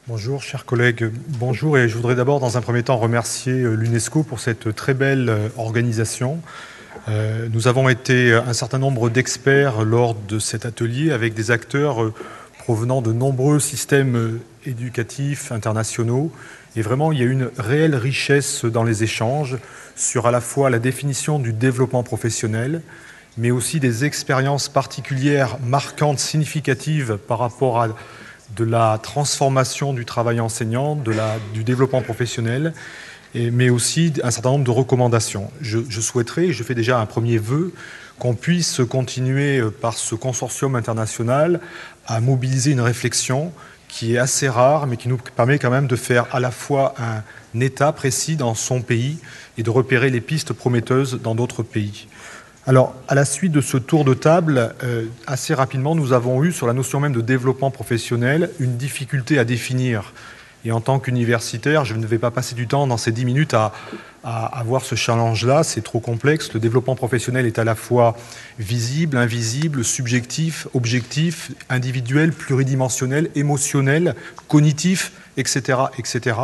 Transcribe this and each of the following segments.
Bonjour, chers collègues. Bonjour, et je voudrais d'abord, dans un premier temps, remercier l'UNESCO pour cette très belle organisation. Nous avons été un certain nombre d'experts lors de cet atelier avec des acteurs provenant de nombreux systèmes éducatifs internationaux. Et vraiment, il y a une réelle richesse dans les échanges sur à la fois la définition du développement professionnel, mais aussi des expériences particulières, marquantes, significatives par rapport à de la transformation du travail enseignant, du développement professionnel, mais aussi un certain nombre de recommandations. Je souhaiterais, et je fais déjà un premier vœu, qu'on puisse continuer par ce consortium international à mobiliser une réflexion qui est assez rare, mais qui nous permet quand même de faire à la fois un état précis dans son pays et de repérer les pistes prometteuses dans d'autres pays. Alors, à la suite de ce tour de table, assez rapidement, nous avons eu, sur la notion même de développement professionnel, une difficulté à définir. Et en tant qu'universitaire, je ne vais pas passer du temps dans ces 10 minutes à voir ce challenge-là, c'est trop complexe. Le développement professionnel est à la fois visible, invisible, subjectif, objectif, individuel, pluridimensionnel, émotionnel, cognitif, etc., etc.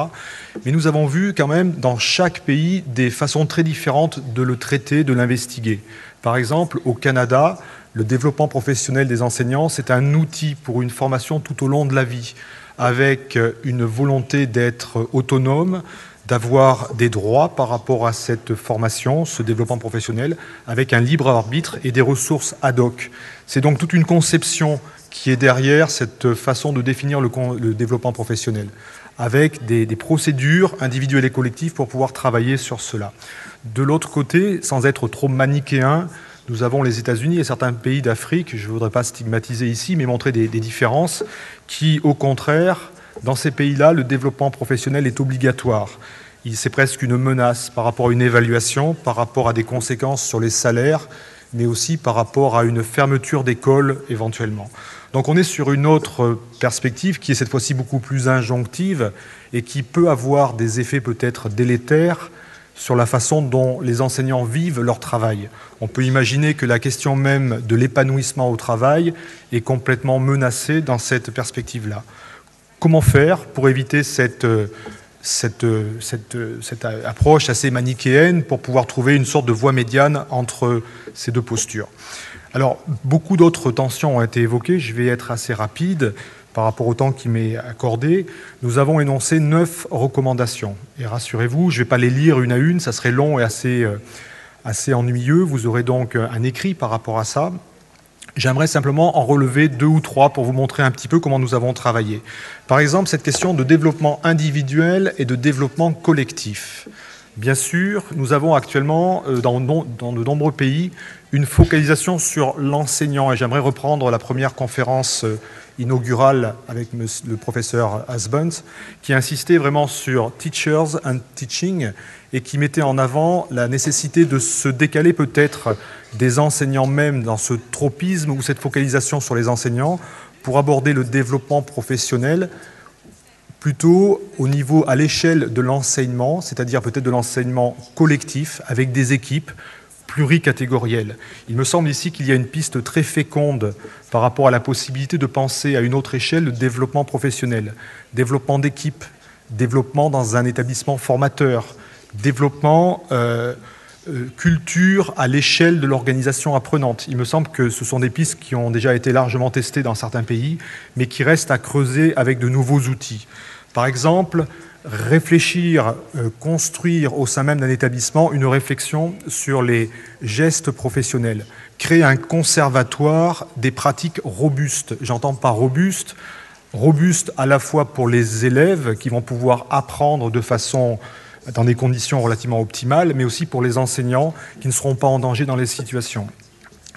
Mais nous avons vu quand même dans chaque pays des façons très différentes de le traiter, de l'investiguer. Par exemple, au Canada, le développement professionnel des enseignants, c'est un outil pour une formation tout au long de la vie, avec une volonté d'être autonome, d'avoir des droits par rapport à cette formation, ce développement professionnel, avec un libre arbitre et des ressources ad hoc. C'est donc toute une conception qui est derrière cette façon de définir le développement professionnel, avec des procédures individuelles et collectives pour pouvoir travailler sur cela. De l'autre côté, sans être trop manichéen, nous avons les États-Unis et certains pays d'Afrique, je ne voudrais pas stigmatiser ici, mais montrer des différences qui, au contraire, dans ces pays-là, le développement professionnel est obligatoire. C'est presque une menace par rapport à une évaluation, par rapport à des conséquences sur les salaires, mais aussi par rapport à une fermeture d'école éventuellement. Donc on est sur une autre perspective qui est cette fois-ci beaucoup plus injonctive et qui peut avoir des effets peut-être délétères sur la façon dont les enseignants vivent leur travail. On peut imaginer que la question même de l'épanouissement au travail est complètement menacée dans cette perspective-là. Comment faire pour éviter cette approche assez manichéenne pour pouvoir trouver une sorte de voie médiane entre ces deux postures? Alors, beaucoup d'autres tensions ont été évoquées, je vais être assez rapide par rapport au temps qui m'est accordé. Nous avons énoncé 9 recommandations. Et rassurez-vous, je ne vais pas les lire une à une, ça serait long et assez ennuyeux. Vous aurez donc un écrit par rapport à ça. J'aimerais simplement en relever 2 ou 3 pour vous montrer un petit peu comment nous avons travaillé. Par exemple, cette question de développement individuel et de développement collectif. Bien sûr, nous avons actuellement, dans de nombreux pays, une focalisation sur l'enseignant. Et j'aimerais reprendre la première conférence inaugurale avec le professeur Husband, qui insistait vraiment sur Teachers and Teaching et qui mettait en avant la nécessité de se décaler peut-être des enseignants même dans ce tropisme ou cette focalisation sur les enseignants pour aborder le développement professionnel plutôt au niveau, à l'échelle de l'enseignement, c'est-à-dire peut-être de l'enseignement collectif avec des équipes pluricatégorielles. Il me semble ici qu'il y a une piste très féconde par rapport à la possibilité de penser à une autre échelle le développement professionnel, développement d'équipes, développement dans un établissement formateur, développement culture à l'échelle de l'organisation apprenante. Il me semble que ce sont des pistes qui ont déjà été largement testées dans certains pays, mais qui restent à creuser avec de nouveaux outils. Par exemple, réfléchir, construire au sein même d'un établissement une réflexion sur les gestes professionnels, créer un conservatoire des pratiques robustes. J'entends par robuste à la fois pour les élèves qui vont pouvoir apprendre de façon dans des conditions relativement optimales, mais aussi pour les enseignants qui ne seront pas en danger dans les situations.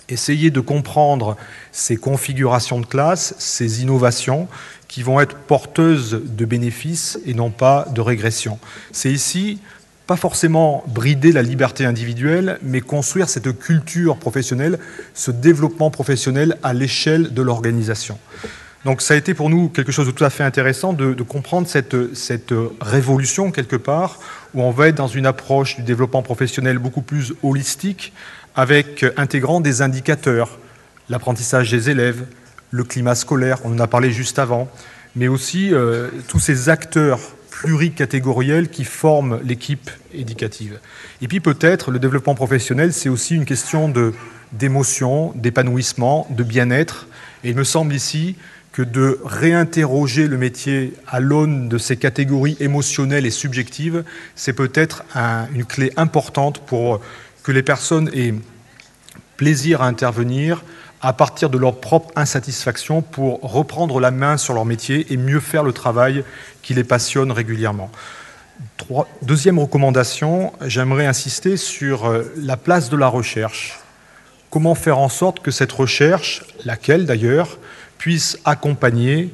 Essayer de comprendre ces configurations de classe, ces innovations qui vont être porteuses de bénéfices et non pas de régression. C'est ici pas forcément brider la liberté individuelle, mais construire cette culture professionnelle, ce développement professionnel à l'échelle de l'organisation. Donc ça a été pour nous quelque chose de tout à fait intéressant de comprendre cette révolution quelque part, où on va être dans une approche du développement professionnel beaucoup plus holistique, avec intégrant des indicateurs, l'apprentissage des élèves, le climat scolaire, on en a parlé juste avant, mais aussi tous ces acteurs pluricatégoriels qui forment l'équipe éducative. Et puis peut-être le développement professionnel, c'est aussi une question d'émotion, d'épanouissement, de bien-être. Et il me semble ici que de réinterroger le métier à l'aune de ces catégories émotionnelles et subjectives, c'est peut-être une clé importante pour que les personnes aient plaisir à intervenir à partir de leur propre insatisfaction pour reprendre la main sur leur métier et mieux faire le travail qui les passionne régulièrement. Deuxième recommandation, j'aimerais insister sur la place de la recherche. Comment faire en sorte que cette recherche, laquelle d'ailleurs, puisse accompagner,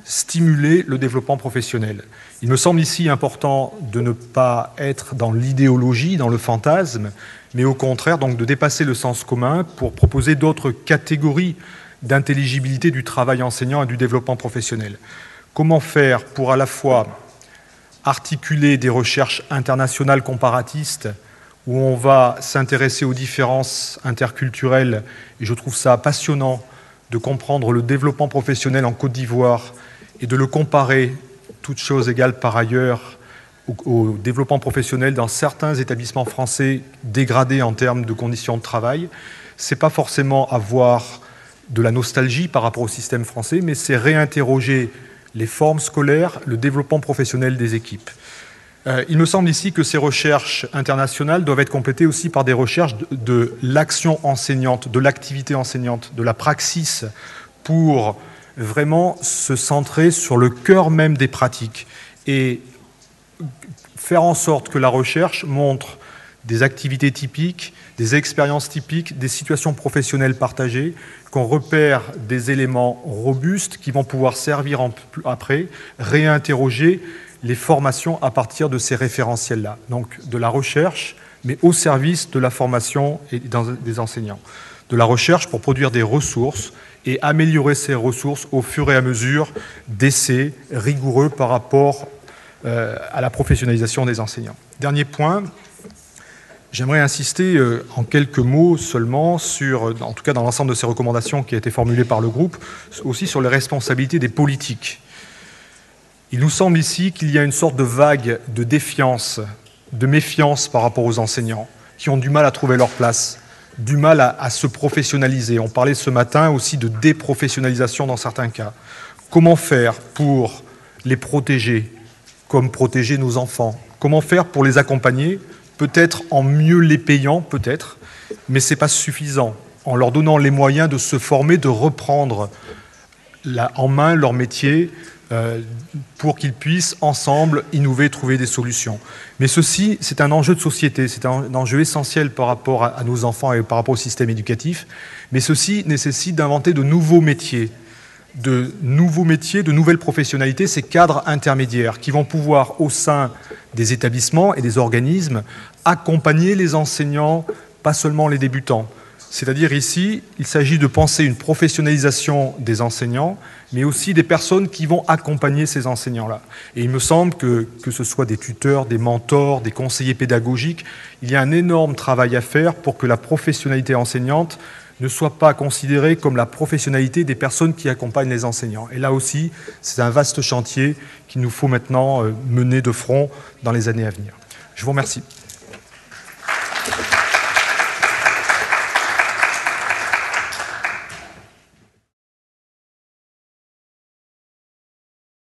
stimuler le développement professionnel. Il me semble ici important de ne pas être dans l'idéologie, dans le fantasme, mais au contraire donc de dépasser le sens commun pour proposer d'autres catégories d'intelligibilité du travail enseignant et du développement professionnel. Comment faire pour à la fois articuler des recherches internationales comparatistes où on va s'intéresser aux différences interculturelles, et je trouve ça passionnant de comprendre le développement professionnel en Côte d'Ivoire et de le comparer, toutes choses égales par ailleurs, au développement professionnel dans certains établissements français dégradés en termes de conditions de travail. Ce n'est pas forcément avoir de la nostalgie par rapport au système français, mais c'est réinterroger les formes scolaires, le développement professionnel des équipes. Il me semble ici que ces recherches internationales doivent être complétées aussi par des recherches de l'action enseignante, de l'activité enseignante, de la praxis, pour vraiment se centrer sur le cœur même des pratiques et faire en sorte que la recherche montre des activités typiques, des expériences typiques, des situations professionnelles partagées, qu'on repère des éléments robustes qui vont pouvoir servir après, réinterroger les formations à partir de ces référentiels-là. Donc de la recherche, mais au service de la formation et des enseignants. De la recherche pour produire des ressources et améliorer ces ressources au fur et à mesure d'essais rigoureux par rapport à la professionnalisation des enseignants. Dernier point, j'aimerais insister en quelques mots seulement sur, en tout cas dans l'ensemble de ces recommandations qui ont été formulées par le groupe, aussi sur les responsabilités des politiques. Il nous semble ici qu'il y a une sorte de vague de défiance, de méfiance par rapport aux enseignants, qui ont du mal à trouver leur place, du mal à se professionnaliser. On parlait ce matin aussi de déprofessionnalisation dans certains cas. Comment faire pour les protéger, comme protéger nos enfants? Comment faire pour les accompagner? Peut-être en mieux les payant, peut-être, mais ce n'est pas suffisant. En leur donnant les moyens de se former, de reprendre en main leur métier, pour qu'ils puissent ensemble innover, trouver des solutions. Mais ceci, c'est un enjeu de société, c'est un enjeu essentiel par rapport à nos enfants et par rapport au système éducatif. Mais ceci nécessite d'inventer de nouveaux métiers, de nouvelles professionnalités, ces cadres intermédiaires qui vont pouvoir, au sein des établissements et des organismes, accompagner les enseignants, pas seulement les débutants. C'est-à-dire ici, il s'agit de penser une professionnalisation des enseignants, mais aussi des personnes qui vont accompagner ces enseignants-là. Et il me semble que ce soit des tuteurs, des mentors, des conseillers pédagogiques, il y a un énorme travail à faire pour que la professionnalité enseignante ne soit pas considérée comme la professionnalité des personnes qui accompagnent les enseignants. Et là aussi, c'est un vaste chantier qu'il nous faut maintenant mener de front dans les années à venir. Je vous remercie.